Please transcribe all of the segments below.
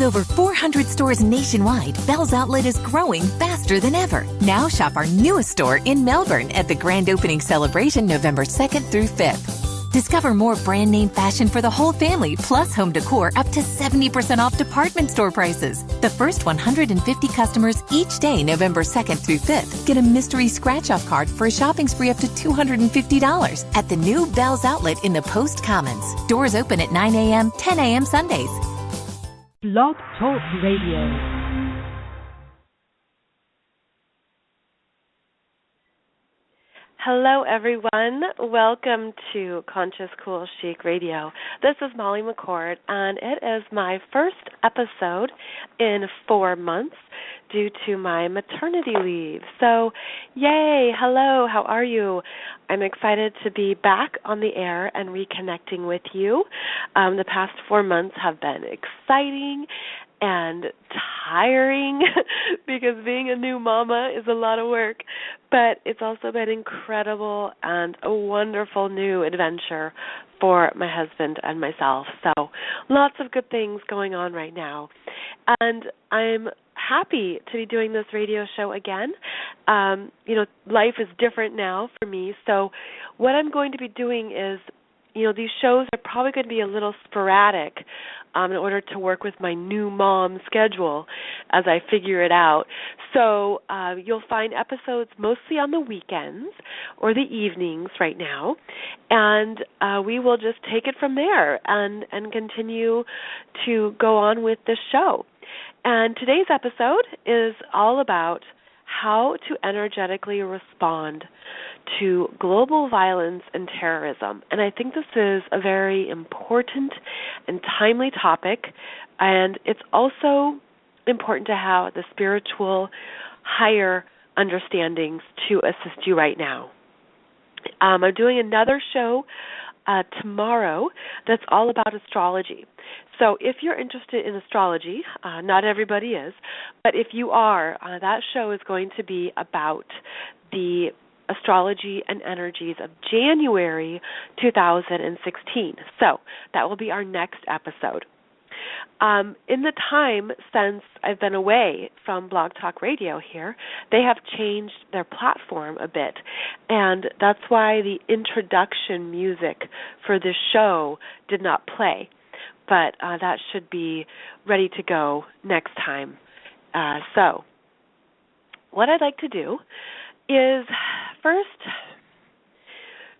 With over 400 stores nationwide, Bell's Outlet is growing faster than ever. Now shop our newest store in Melbourne at the grand opening celebration November 2nd through 5th. Discover more brand name fashion for the whole family, plus home decor up to 70% off department store prices. The first 150 customers each day, November 2nd through 5th, get a mystery scratch-off card for a shopping spree up to $250 at the new Bell's Outlet in the Post Commons. Doors open at 9 a.m., 10 a.m. Sundays. Blog Talk Radio. Hello, everyone. Welcome to Conscious Cool Chic Radio. This is Molly McCord, and it is my first episode in 4 months due to my maternity leave. So, yay, hello, how are you? I'm excited to be back on the air and reconnecting with you. The past 4 months have been exciting and tiring because being a new mama is a lot of work, but it's also been incredible and a wonderful new adventure for my husband and myself. So lots of good things going on right now. And I'm happy to be doing this radio show again. Life is different now for me. So what I'm going to be doing is, these shows are probably going to be a little sporadic in order to work with my new mom schedule as I figure it out. So you'll find episodes mostly on the weekends or the evenings right now, and we will just take it from there and continue to go on with this show. And today's episode is all about how to energetically respond to global violence and terrorism. And I think this is a very important and timely topic, and it's also important to have the spiritual, higher understandings to assist you right now. I'm doing another show tomorrow that's all about astrology. So if you're interested in astrology, not everybody is, but if you are, that show is going to be about the astrology and energies of January 2016. So that will be our next episode. In the time since I've been away from Blog Talk Radio here, they have changed their platform a bit, and that's why the introduction music for this show did not play. But that should be ready to go next time. So what I'd like to do is first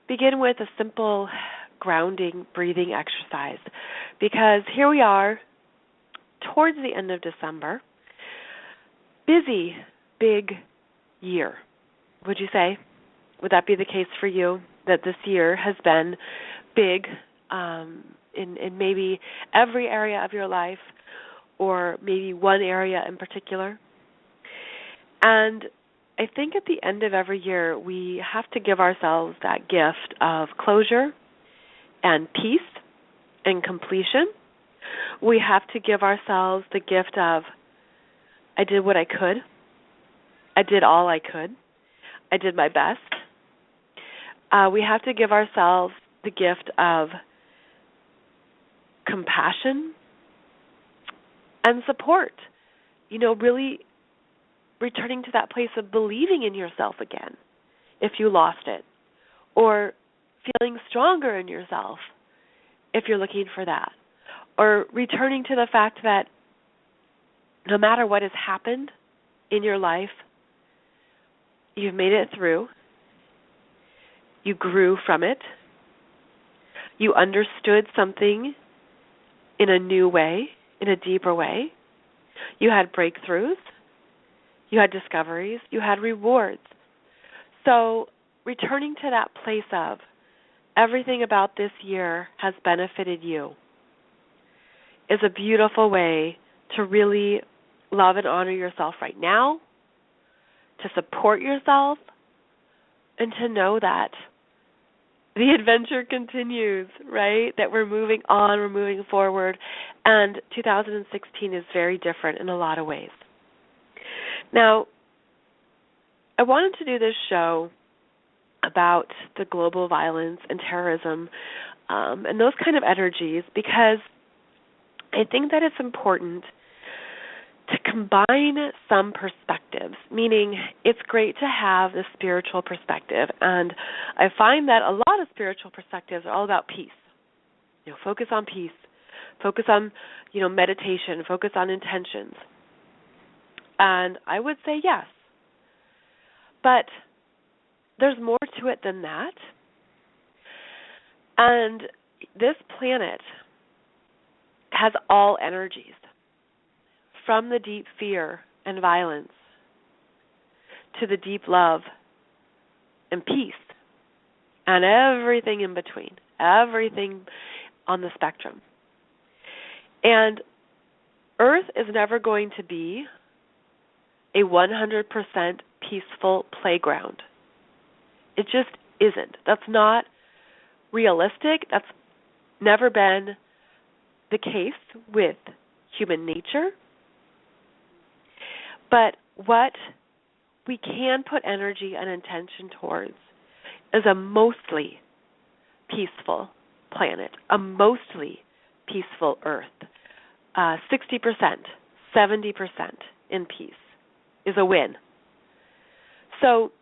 begin with a simple grounding, breathing exercise, because here we are towards the end of December. Busy, big year, would you say? Would that be the case for you, that this year has been big in maybe every area of your life, or maybe one area in particular? And I think at the end of every year, we have to give ourselves that gift of closure and peace and completion. We have to give ourselves the gift of, I did what I could. I did all I could. I did my best. We have to give ourselves the gift of compassion and support. Really returning to that place of believing in yourself again if you lost it, or feeling stronger in yourself if you're looking for that, or returning to the fact that no matter what has happened in your life, you've made it through, you grew from it, you understood something in a new way, in a deeper way, you had breakthroughs, you had discoveries, you had rewards. So returning to that place of everything about this year has benefited you is a beautiful way to really love and honor yourself right now, to support yourself, and to know that the adventure continues, right? That we're moving on, we're moving forward, and 2016 is very different in a lot of ways. Now, I wanted to do this show about the global violence and terrorism and those kind of energies because I think that it's important to combine some perspectives, meaning it's great to have the spiritual perspective. And I find that a lot of spiritual perspectives are all about peace. Focus on peace. Focus on, meditation. Focus on intentions. And I would say yes. But there's more to it than that. And this planet has all energies, from the deep fear and violence to the deep love and peace and everything in between, everything on the spectrum. And Earth is never going to be a 100% peaceful playground. It just isn't. That's not realistic. That's never been the case with human nature. But what we can put energy and intention towards is a mostly peaceful planet, a mostly peaceful Earth. 60%, 70% in peace is a win. So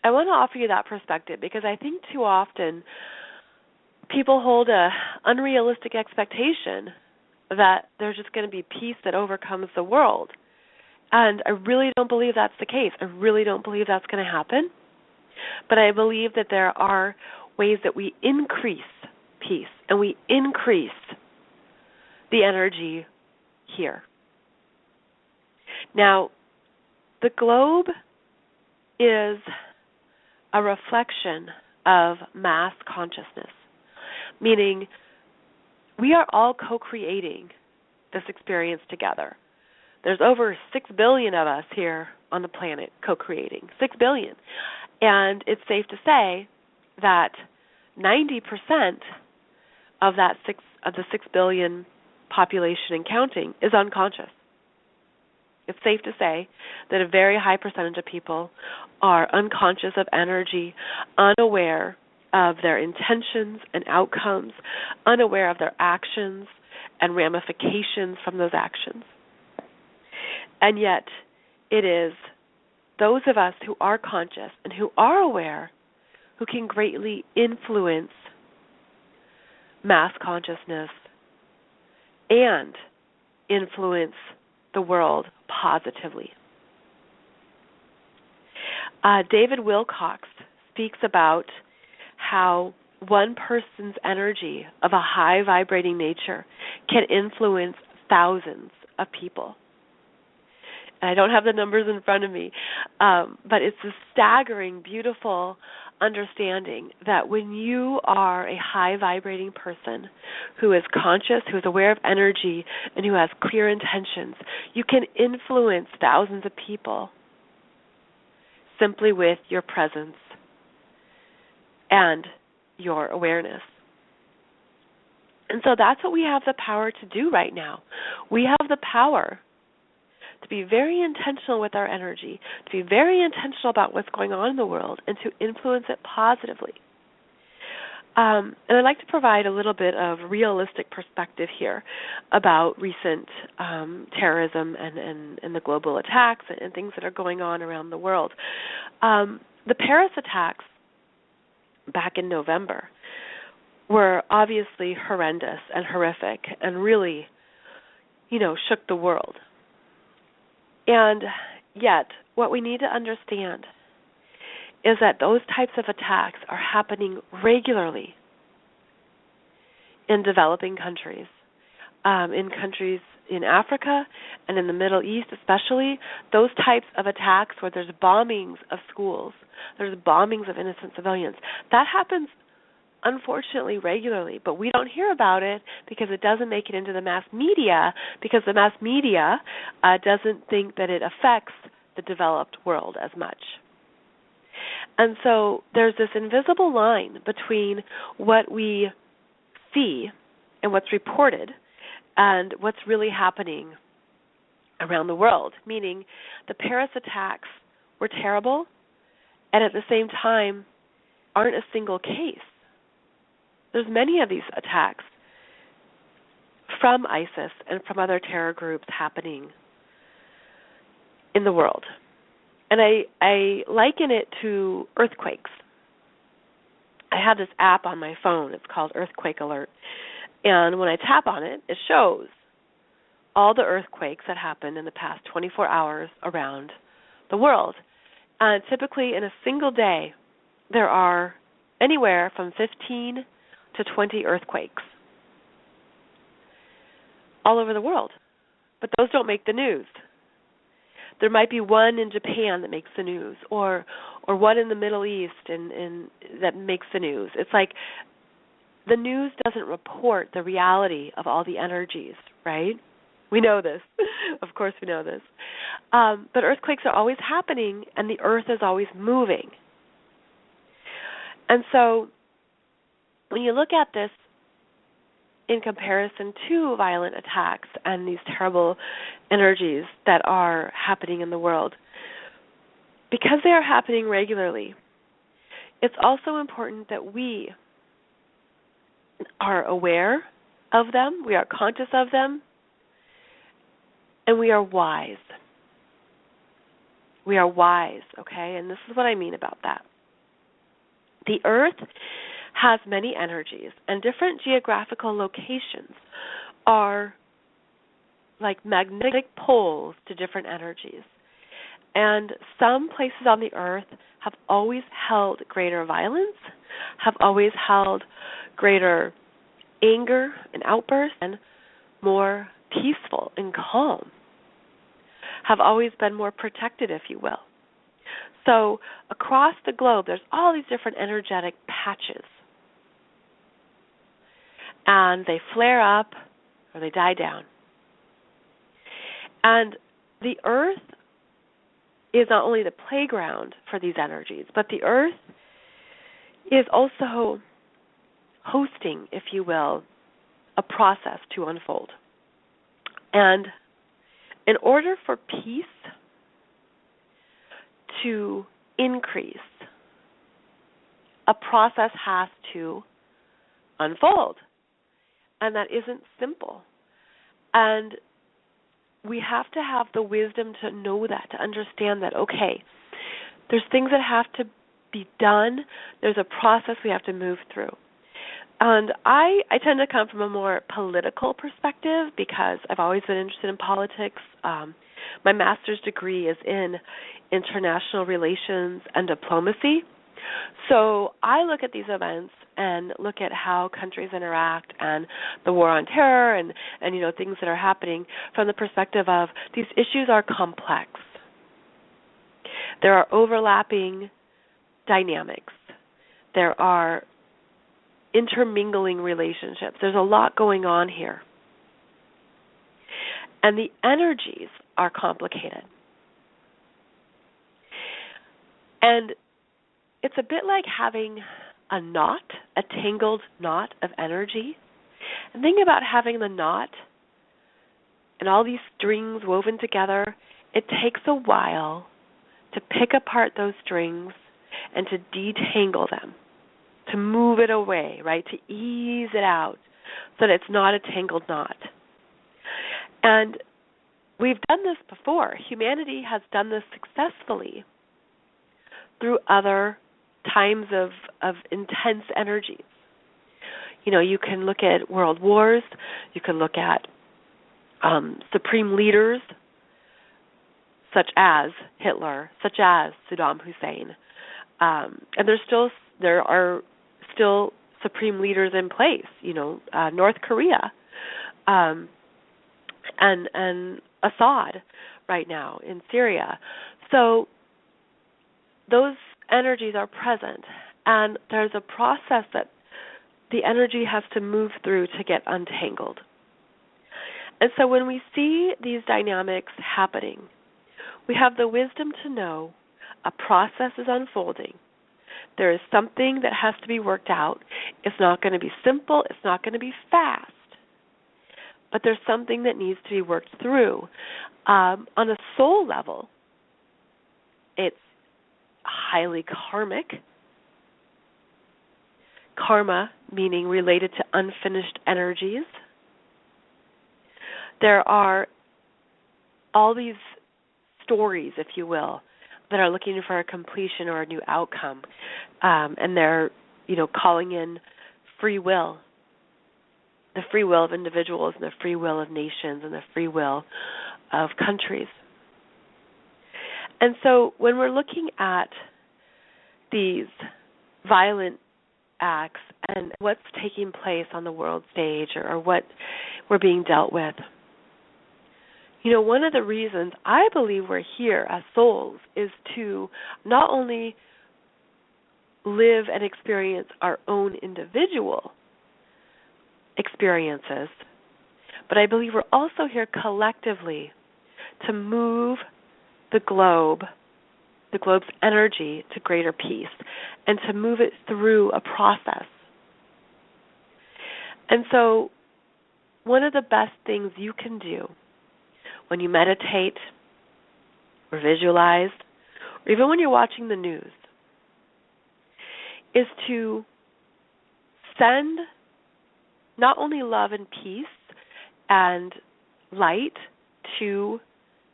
I want to offer you that perspective because I think too often people hold a unrealistic expectation that there's just going to be peace that overcomes the world. And I really don't believe that's the case. I really don't believe that's going to happen. But I believe that there are ways that we increase peace and we increase the energy here. Now, the globe is a reflection of mass consciousness, meaning we are all co-creating this experience together. There's over 6 billion of us here on the planet co-creating, 6 billion. And it's safe to say that 90% of the 6 billion population and counting is unconscious. It's safe to say that a very high percentage of people are unconscious of energy, unaware of their intentions and outcomes, unaware of their actions and ramifications from those actions. And yet, it is those of us who are conscious and who are aware who can greatly influence mass consciousness and influence the world positively. David Wilcox speaks about how one person's energy of a high vibrating nature can influence thousands of people. And I don't have the numbers in front of me, but it's a staggering, beautiful understanding that when you are a high vibrating person who is conscious, who is aware of energy, and who has clear intentions, you can influence thousands of people simply with your presence and your awareness. And so that's what we have the power to do right now. We have the power to be very intentional with our energy, to be very intentional about what's going on in the world, and to influence it positively. And I'd like to provide a little bit of realistic perspective here about recent terrorism and the global attacks and things that are going on around the world. The Paris attacks back in November were obviously horrendous and horrific and really, shook the world. And yet, what we need to understand is that those types of attacks are happening regularly in developing countries, in countries in Africa and in the Middle East especially. Those types of attacks where there's bombings of schools, there's bombings of innocent civilians, that happens unfortunately regularly, but we don't hear about it because it doesn't make it into the mass media, because the mass media doesn't think that it affects the developed world as much. And so there's this invisible line between what we see and what's reported and what's really happening around the world, meaning the Paris attacks were terrible and at the same time aren't a single case. There's many of these attacks from ISIS and from other terror groups happening in the world. And I liken it to earthquakes. I have this app on my phone. It's called Earthquake Alert. And when I tap on it, it shows all the earthquakes that happened in the past 24 hours around the world. And typically in a single day, there are anywhere from 15 to 20 earthquakes all over the world. But those don't make the news. There might be one in Japan that makes the news, or one in the Middle East and that makes the news. It's like the news doesn't report the reality of all the energies, right? We know this. Of course we know this. But earthquakes are always happening, and the earth is always moving. And so when you look at this in comparison to violent attacks and these terrible energies that are happening in the world, because they are happening regularly, it's also important that we are aware of them, we are conscious of them, and we are wise. We are wise, okay? And this is what I mean about that. The earth has many energies, and different geographical locations are like magnetic poles to different energies. And some places on the earth have always held greater violence, have always held greater anger and outbursts, and more peaceful and calm, have always been more protected, if you will. So across the globe, there's all these different energetic patches. And they flare up or they die down. And the earth is not only the playground for these energies, but the earth is also hosting, if you will, a process to unfold. And in order for peace to increase, a process has to unfold. And that isn't simple. And we have to have the wisdom to know that, to understand that, okay, there's things that have to be done. There's a process we have to move through. And I tend to come from a more political perspective because I've always been interested in politics. My master's degree is in international relations and diplomacy. So I look at these events and look at how countries interact and the war on terror and things that are happening from the perspective of these issues are complex. There are overlapping dynamics. There are intermingling relationships. There's a lot going on here. And the energies are complicated. And it's a bit like having a knot, a tangled knot of energy. And think about having the knot and all these strings woven together. It takes a while to pick apart those strings and to detangle them, to move it away, right, to ease it out so that it's not a tangled knot. And we've done this before. Humanity has done this successfully through other times of intense energies. You can look at world wars. You can look at supreme leaders such as Hitler, such as Saddam Hussein. And there are still supreme leaders in place, North Korea and Assad right now in Syria. So those energies are present, and there's a process that the energy has to move through to get untangled. And so when we see these dynamics happening, we have the wisdom to know a process is unfolding. There is something that has to be worked out. It's not going to be simple. It's not going to be fast. But there's something that needs to be worked through. On a soul level, it's highly karmic. Karma meaning related to unfinished energies. There are all these stories, if you will, that are looking for a completion or a new outcome, and they're, calling in free will, the free will of individuals and the free will of nations and the free will of countries. And so when we're looking at these violent acts and what's taking place on the world stage or what we're being dealt with, one of the reasons I believe we're here as souls is to not only live and experience our own individual experiences, but I believe we're also here collectively to move the globe's energy to greater peace and to move it through a process. And so one of the best things you can do when you meditate or visualize, or even when you're watching the news, is to send not only love and peace and light to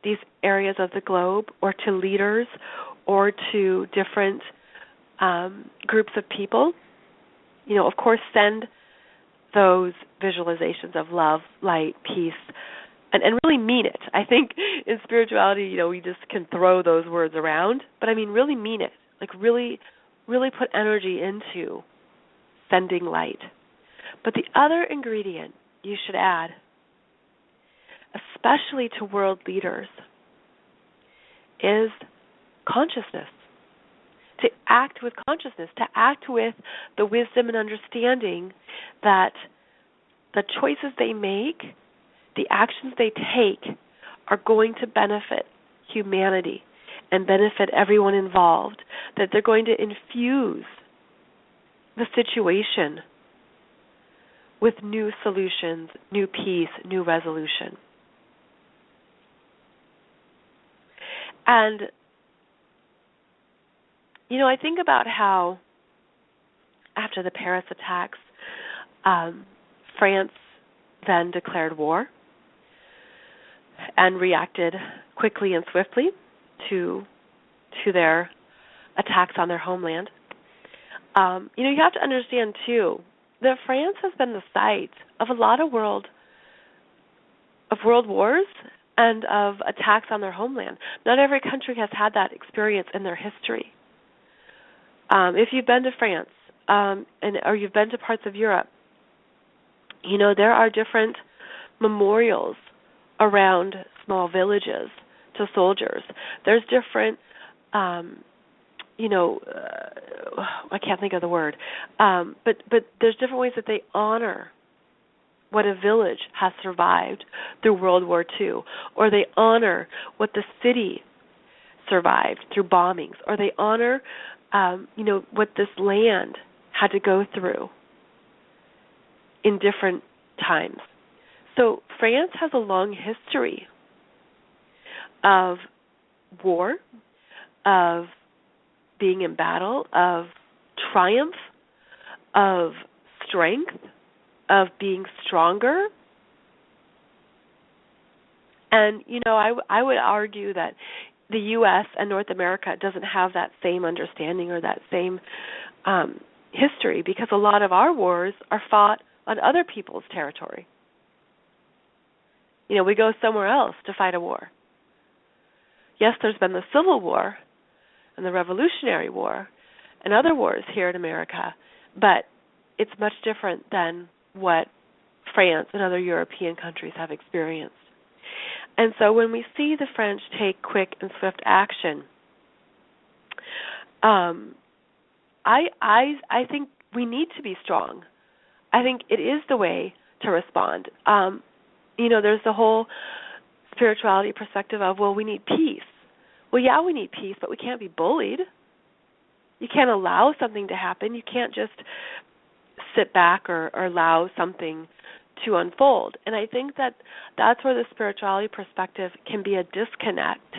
these areas of the globe or to leaders or to different groups of people, of course, send those visualizations of love, light, peace, and really mean it. I think in spirituality, we just can throw those words around, but I mean really mean it. Like really, really put energy into sending light. But the other ingredient you should add, especially to world leaders, is consciousness. To act with consciousness, to act with the wisdom and understanding that the choices they make, the actions they take, are going to benefit humanity and benefit everyone involved, that they're going to infuse the situation with new solutions, new peace, new resolution. And, I think about how after the Paris attacks, France then declared war and reacted quickly and swiftly to their attacks on their homeland. You have to understand, too, that France has been the site of a lot of world wars and of attacks on their homeland. Not every country has had that experience in their history. If you've been to France or you've been to parts of Europe, there are different memorials around small villages to soldiers. There's different, I can't think of the word, but there's different ways that they honor what a village has survived through World War II, or they honor what the city survived through bombings, or they honor, what this land had to go through in different times. So France has a long history of war, of being in battle, of triumph, of strength, of being stronger. And, I would argue that the U.S. and North America doesn't have that same understanding or that same history, because a lot of our wars are fought on other people's territory. We go somewhere else to fight a war. Yes, there's been the Civil War and the Revolutionary War and other wars here in America, but it's much different than what France and other European countries have experienced. And so when we see the French take quick and swift action, I think we need to be strong. I think it is the way to respond. There's the whole spirituality perspective of, we need peace. Well, yeah, we need peace, but we can't be bullied. You can't allow something to happen. You can't just sit back or allow something to unfold. And I think that's where the spirituality perspective can be a disconnect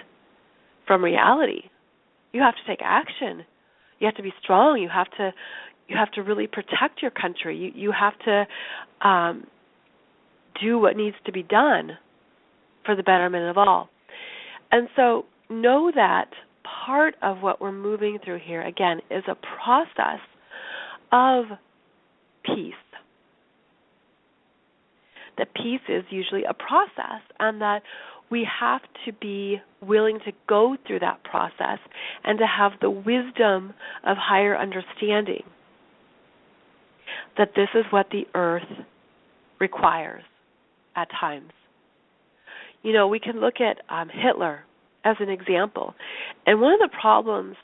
from reality. You have to take action. You have to be strong. You have to really protect your country. You have to do what needs to be done for the betterment of all. And so, know that part of what we're moving through here, again, is a process of peace. That peace is usually a process, and that we have to be willing to go through that process and to have the wisdom of higher understanding that this is what the earth requires at times. We can look at Hitler as an example. And one of the problems,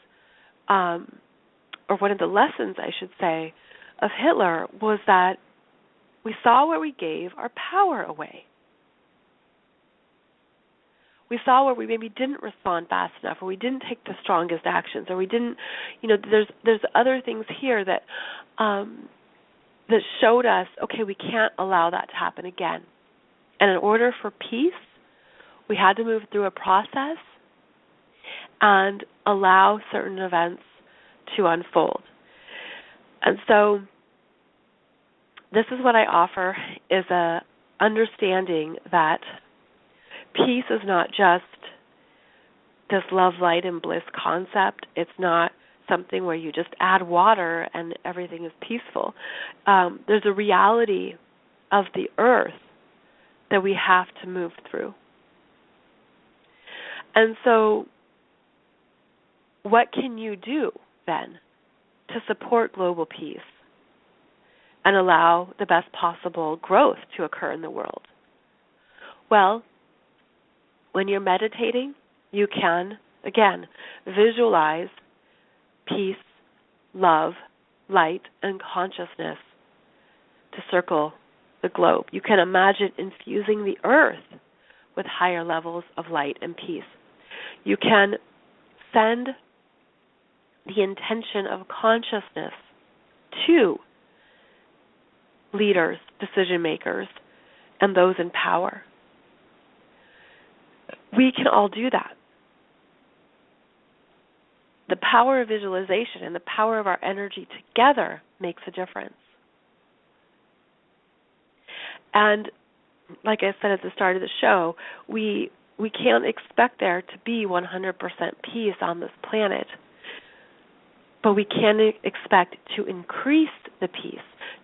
or one of the lessons, I should say, of Hitler was that we saw where we gave our power away. We saw where we maybe didn't respond fast enough, or we didn't take the strongest actions, or we didn't, there's other things here that that showed us, okay, we can't allow that to happen again. And in order for peace, we had to move through a process and allow certain events to unfold. And so this is what I offer, is a understanding that peace is not just this love, light, and bliss concept. It's not something where you just add water and everything is peaceful. There's a reality of the earth that we have to move through. And so what can you do then to support global peace and allow the best possible growth to occur in the world? Well, when you're meditating, you can, again, visualize peace, love, light, and consciousness to circle the globe. You can imagine infusing the earth with higher levels of light and peace. You can send the intention of consciousness to leaders, decision makers, and those in power. We can all do that. The power of visualization and the power of our energy together makes a difference. And like I said at the start of the show, we can't expect there to be 100% peace on this planet, but we can expect to increase the peace,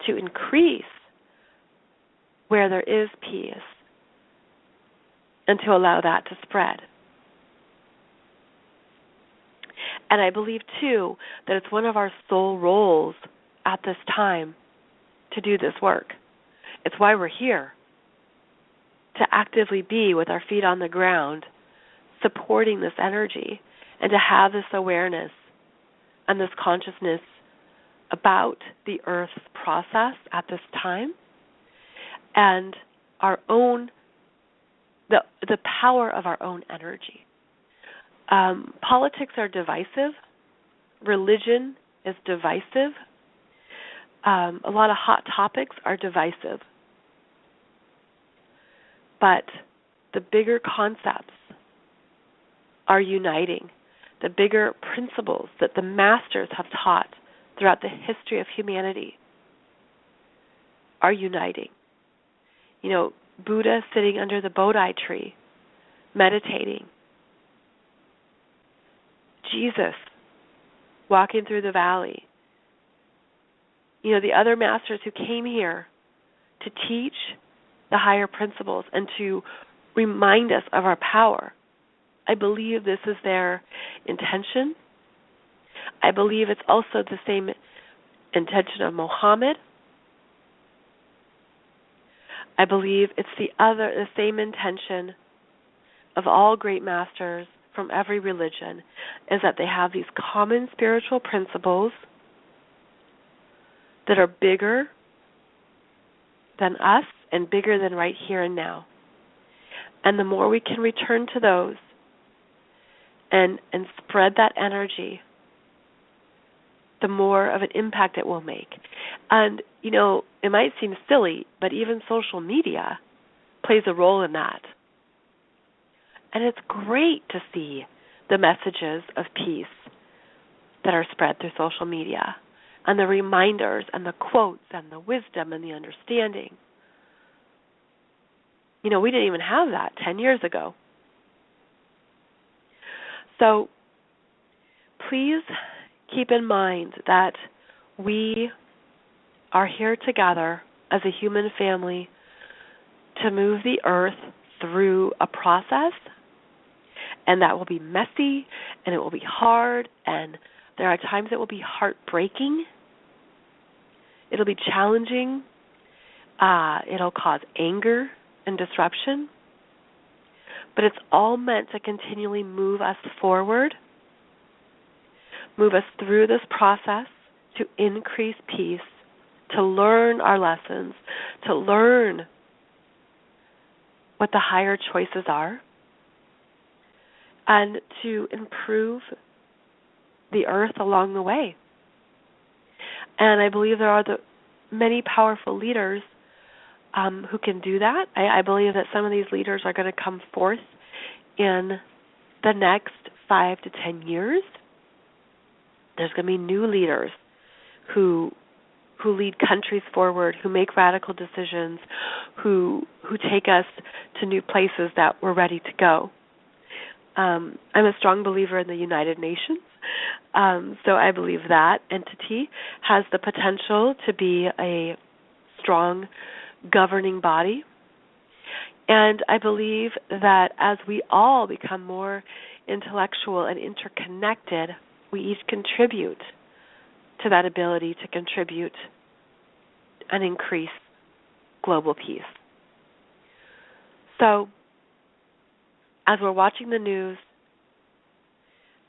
to increase where there is peace, and to allow that to spread. And I believe, too, that it's one of our soul roles at this time to do this work. It's why we're here, to actively be with our feet on the ground, supporting this energy, and to have this awareness and this consciousness about the Earth's process at this time, and our own, the power of our own energy. Politics are divisive. Religion is divisive. A lot of hot topics are divisive. But the bigger concepts are uniting. The bigger principles that the masters have taught throughout the history of humanity are uniting. Buddha sitting under the Bodhi tree, meditating. Jesus walking through the valley. The other masters who came here to teach the higher principles and to remind us of our power. I believe this is their intention. I believe it's also the same intention of Muhammad. I believe it's the same intention of all great masters from every religion, is that they have these common spiritual principles that are bigger than us and bigger than right here and now. And the more we can return to those and spread that energy, the more of an impact it will make. And, it might seem silly, but even social media plays a role in that. And it's great to see the messages of peace that are spread through social media, and the reminders and the quotes and the wisdom and the understanding. We didn't even have that 10 years ago. So please keep in mind that we are here together as a human family to move the earth through a process, and that will be messy, and it will be hard, and there are times it will be heartbreaking. It'll be challenging. It'll cause anger and disruption, but it's all meant to continually move us forward, move us through this process to increase peace, to learn our lessons, to learn what the higher choices are, and to improve the earth along the way. And I believe there are many powerful leaders who can do that. I believe that some of these leaders are going to come forth in the next 5 to 10 years. There's going to be new leaders who lead countries forward, who make radical decisions, who take us to new places that we're ready to go. I'm a strong believer in the United Nations, so I believe that entity has the potential to be a strong governing body. And I believe that as we all become more intellectual and interconnected, we each contribute to that ability to contribute and increase global peace. So, as we're watching the news,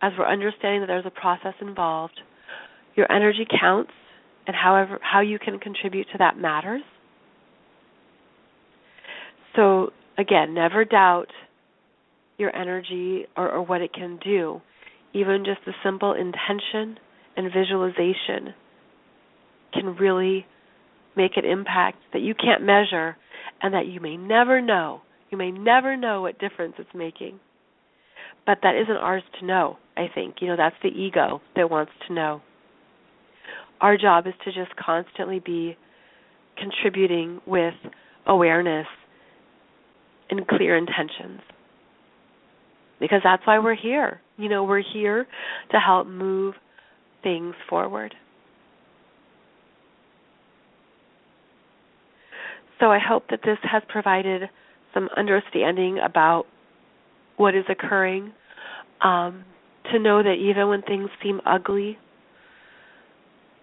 as we're understanding that there's a process involved, your energy counts, and how you can contribute to that matters. So, again, never doubt your energy or what it can do. Even just a simple intention and visualization can really make an impact that you can't measure and that you may never know. You may never know what difference it's making. But that isn't ours to know, I think. That's the ego that wants to know. Our job is to just constantly be contributing with awareness and clear intentions. Because that's why we're here. We're here to help move things forward. So I hope that this has provided some understanding about what is occurring, to know that even when things seem ugly,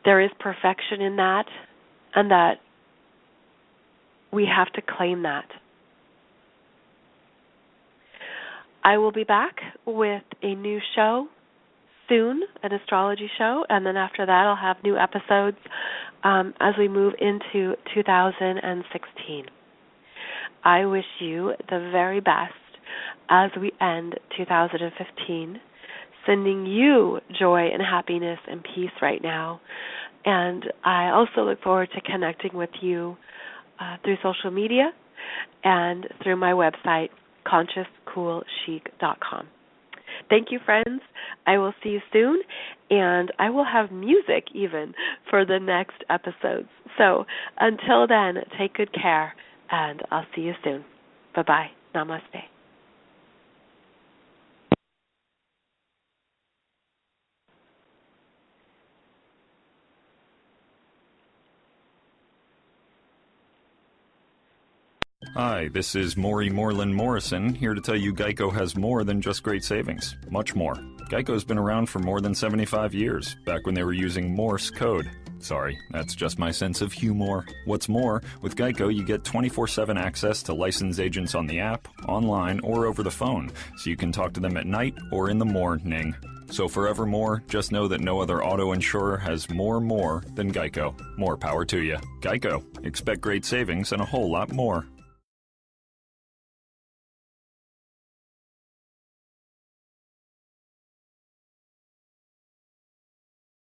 there is perfection in that, and that we have to claim that. I will be back with a new show soon, an astrology show, and then after that I'll have new episodes as we move into 2016. I wish you the very best as we end 2015, sending you joy and happiness and peace right now. And I also look forward to connecting with you through social media and through my website, consciouscoolchic.com. Thank you, friends. I will see you soon, and I will have music even for the next episodes. So until then, take good care, and I'll see you soon. Bye-bye. Namaste. Hi, this is Maury Moreland Morrison, here to tell you Geico has more than just great savings. Much more. Geico's been around for more than 75 years, back when they were using Morse code. Sorry, that's just my sense of humor. What's more, with Geico you get 24/7 access to licensed agents on the app, online, or over the phone, so you can talk to them at night or in the morning. So forevermore, just know that no other auto insurer has more than Geico. More power to you. Geico. Expect great savings and a whole lot more.